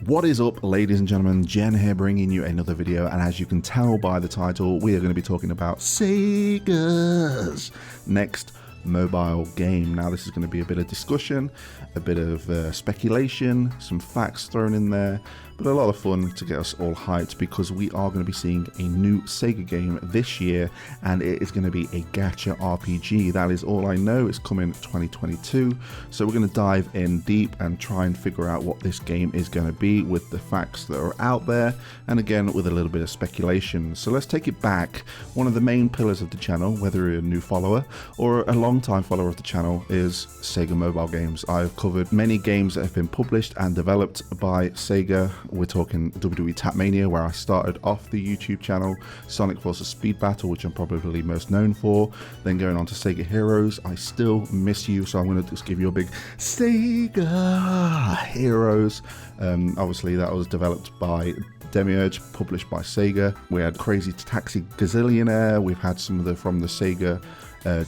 What is up, ladies and gentlemen? Jen here, bringing you another video, and as you can tell by the title, we are going to be talking about SEGA's next mobile game. Now this is going to be a bit of discussion, a bit of speculation, some facts thrown in there, but a lot of fun to get us all hyped because we are going to be seeing a new SEGA game this year, and it is going to be a gacha RPG. That is all I know. It's coming 2022, so we're going to dive in deep and try and figure out what this game is going to be with the facts that are out there, and again with a little bit of speculation. So let's take it back. One of the main pillars of the channel, whether you're a new follower or a long-time follower of the channel, is SEGA mobile games. I've covered many games that have been published and developed by SEGA. We're talking WWE Tapmania, where I started off the YouTube channel, Sonic Forces Speed Battle, which I'm probably most known for, then going on to SEGA Heroes, I Still Miss You, so I'm going to just give you a big SEGA Heroes. Obviously that was developed by Demiurge, published by SEGA. We had Crazy Taxi Gazillionaire, we've had some of the from the SEGA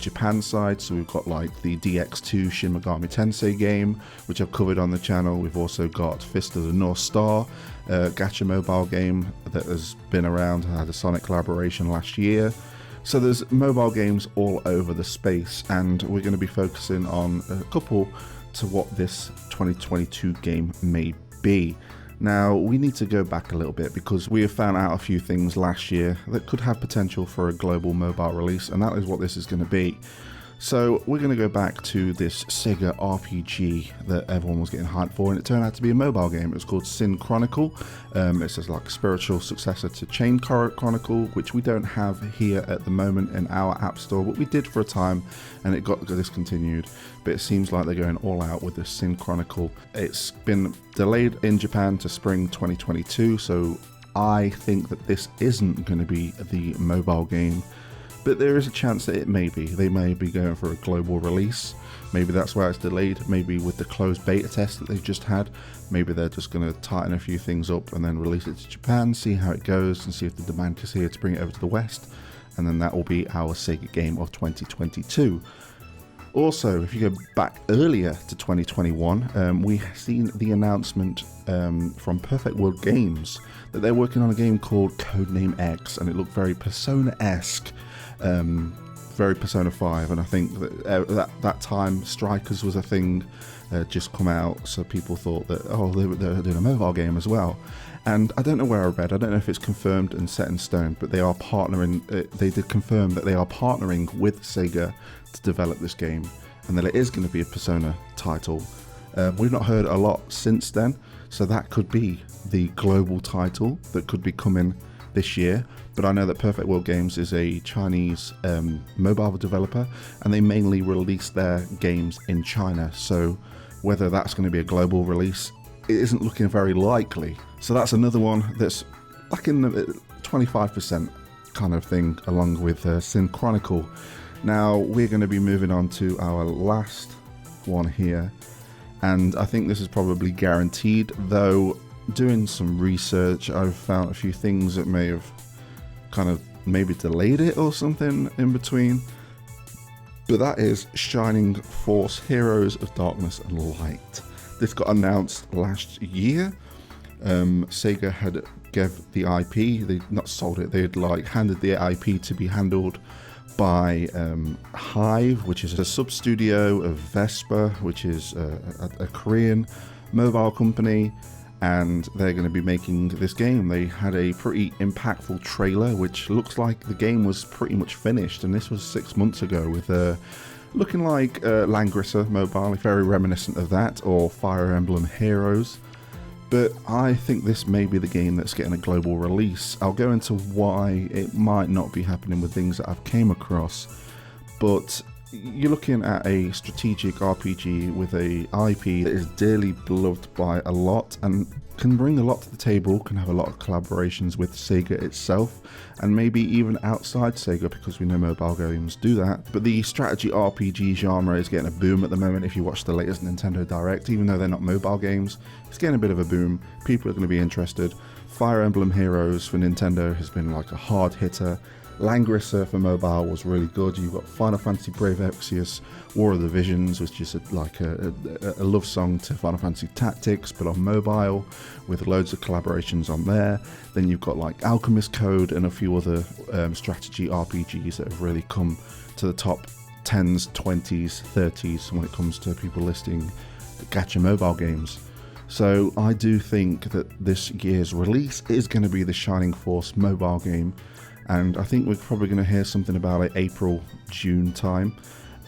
Japan side, so we've got like the DX2 Shin Megami Tensei game, which I've covered on the channel. We've also got Fist of the North Star, gacha mobile game that has been around, had a Sonic collaboration last year. So there's mobile games all over the space, and we're going to be focusing on a couple to what this 2022 game may be. Now, we need to go back a little bit because we have found out a few things last year that could have potential for a global mobile release, and that is what this is going to be. So we're going to go back to this SEGA RPG that everyone was getting hyped for, and it turned out to be a mobile game. It was called Sin Chronicle. It's like a spiritual successor to Chain Chronicle, which we don't have here at the moment in our app store, but we did for a time, and it got discontinued. But it seems like they're going all out with the Sin Chronicle. It's been delayed in Japan to spring 2022, so I think that this isn't going to be the mobile game. But there is a chance that it may be. They may be going for a global release. Maybe that's why it's delayed. Maybe with the closed beta test that they've just had, maybe they're just going to tighten a few things up and then release it to Japan, see how it goes, and see if the demand is here to bring it over to the West. And then that will be our SEGA game of 2022. Also, if you go back earlier to 2021, we have seen the announcement from Perfect World Games that they're working on a game called Codename X, and it looked very Persona-esque. Very Persona 5, and I think that that time Strikers was a thing just come out, so people thought that, oh, they're doing a mobile game as well. And I don't know where I read, I don't know if it's confirmed and set in stone, but they are partnering, they did confirm that they are partnering with SEGA to develop this game, and that it is going to be a Persona title. We've not heard a lot since then, so that could be the global title that could be coming this year. But I know that Perfect World Games is a Chinese mobile developer, and they mainly release their games in China, so whether that's going to be a global release, it isn't looking very likely. So that's another one that's like in the 25% kind of thing, along with Sin Chronicle. Now we're going to be moving on to our last one here, and I think this is probably guaranteed, though doing some research I've found a few things that may have kind of maybe delayed it or something in between, but that is Shining Force Heroes of Darkness and Light. This got announced last year. SEGA had gave the IP, they not sold it, they had like handed the IP to be handled by Hive, which is a sub-studio of Vespa, which is a Korean mobile company, and they're going to be making this game. They had a pretty impactful trailer, which looks like the game was pretty much finished, and this was 6 months ago, with looking like Langrisser mobile, very reminiscent of that, or Fire Emblem Heroes. But I think this may be the game that's getting a global release. I'll go into why it might not be happening with things that I've came across, but you're looking at a strategic RPG with a IP that is dearly beloved by a lot and can bring a lot to the table, can have a lot of collaborations with SEGA itself, and maybe even outside SEGA, because we know mobile games do that. But the strategy RPG genre is getting a boom at the moment. If you watch the latest Nintendo Direct, even though they're not mobile games, it's getting a bit of a boom. People are going to be interested. Fire Emblem Heroes for Nintendo has been like a hard hitter. Langrisser for mobile was really good. You've got Final Fantasy Brave Exvius, War of the Visions, which is like a love song to Final Fantasy Tactics, but on mobile, with loads of collaborations on there. Then you've got like Alchemist Code and a few other strategy RPGs that have really come to the top 10s, 20s, 30s when it comes to people listing gacha mobile games. So I do think that this year's release is going to be the Shining Force mobile game, and I think we're probably going to hear something about it April, June time.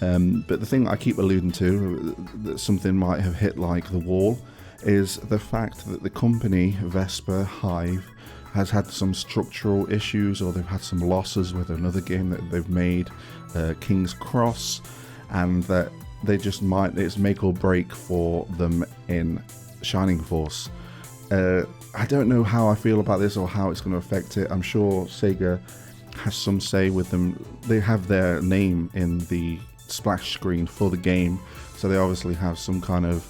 But the thing I keep alluding to, that something might have hit like the wall, is the fact that the company Vesper Hive has had some structural issues, or they've had some losses with another game that they've made, King's Cross, and that they just might, it's make or break for them in Shining Force. I don't know how I feel about this or how it's going to affect it. I'm sure Sega has some say with them. They have their name in the splash screen for the game, so they obviously have some kind of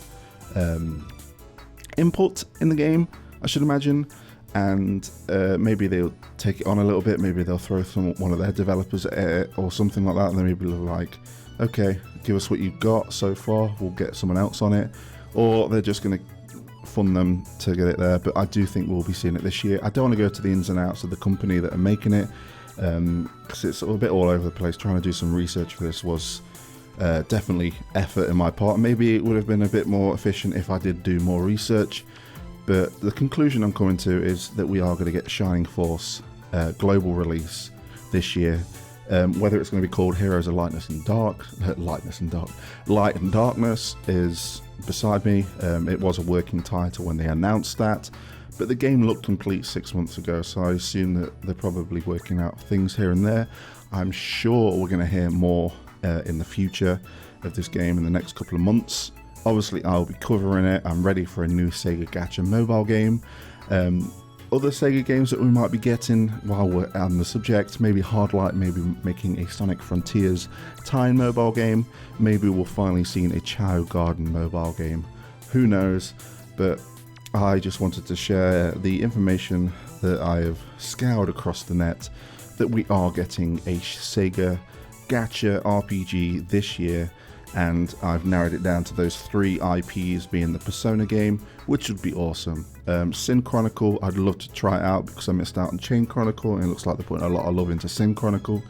input in the game, I should imagine. And maybe they'll take it on a little bit. Maybe they'll throw one of their developers at it or something like that, and then maybe they're like, okay, give us what you've got so far, we'll get someone else on it. Or they're just going to fund them to get it there. But I do think we'll be seeing it this year. I don't want to go to the ins and outs of the company that are making it, because it's a bit all over the place. Trying to do some research for this was definitely effort in my part. Maybe it would have been a bit more efficient if I did do more research. But the conclusion I'm coming to is that we are going to get Shining Force global release this year. Whether it's going to be called Heroes of Light and Darkness is beside me. It was a working title when they announced that, but the game looked complete 6 months ago, so I assume that they're probably working out things here and there. I'm sure we're going to hear more in the future of this game in the next couple of months. Obviously, I'll be covering it. I'm ready for a new Sega Gacha mobile game. Other Sega games that we might be getting while we're on the subject, maybe Hardlight, maybe making a Sonic Frontiers tie-in mobile game. Maybe we'll finally see a Chao Garden mobile game. Who knows? But I just wanted to share the information that I have scoured across the net, that we are getting a Sega Gacha RPG this year. And I've narrowed it down to those 3 IPs being the Persona game, which would be awesome. Sin Chronicle, I'd love to try it out because I missed out on Chain Chronicle, and it looks like they're putting a lot of love into Sin Chronicle.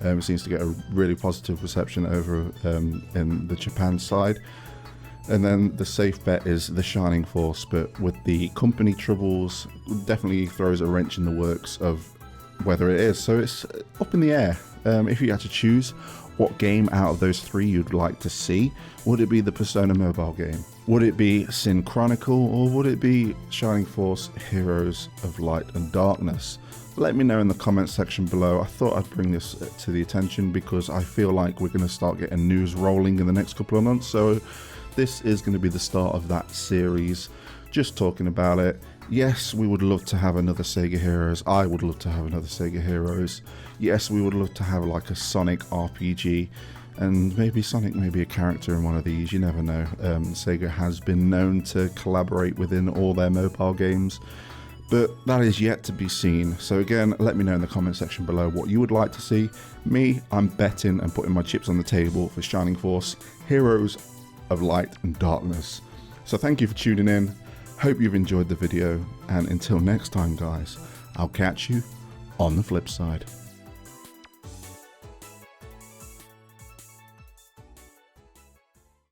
It seems to get a really positive reception over in the Japan side. And then the safe bet is the Shining Force, but with the company troubles, definitely throws a wrench in the works of whether it is. So it's up in the air. If you had to choose what game out of those 3 you'd like to see, would it be the Persona mobile game? Would it be Sin Chronicle, or would it be Shining Force Heroes of Light and Darkness? Let me know in the comments section below. I thought I'd bring this to the attention because I feel like we're going to start getting news rolling in the next couple of months, so this is going to be the start of that series, just talking about it. Yes, we would love to have another Sega Heroes. I would love to have another Sega Heroes. Yes, we would love to have like a Sonic RPG, and maybe Sonic may be a character in one of these, you never know. Sega has been known to collaborate within all their mobile games, but that is yet to be seen. So again, let me know in the comment section below what you would like to see. Me, I'm betting and putting my chips on the table for Shining Force Heroes of Light and Darkness. So thank you for tuning in. Hope you've enjoyed the video, and until next time guys, I'll catch you on the flip side.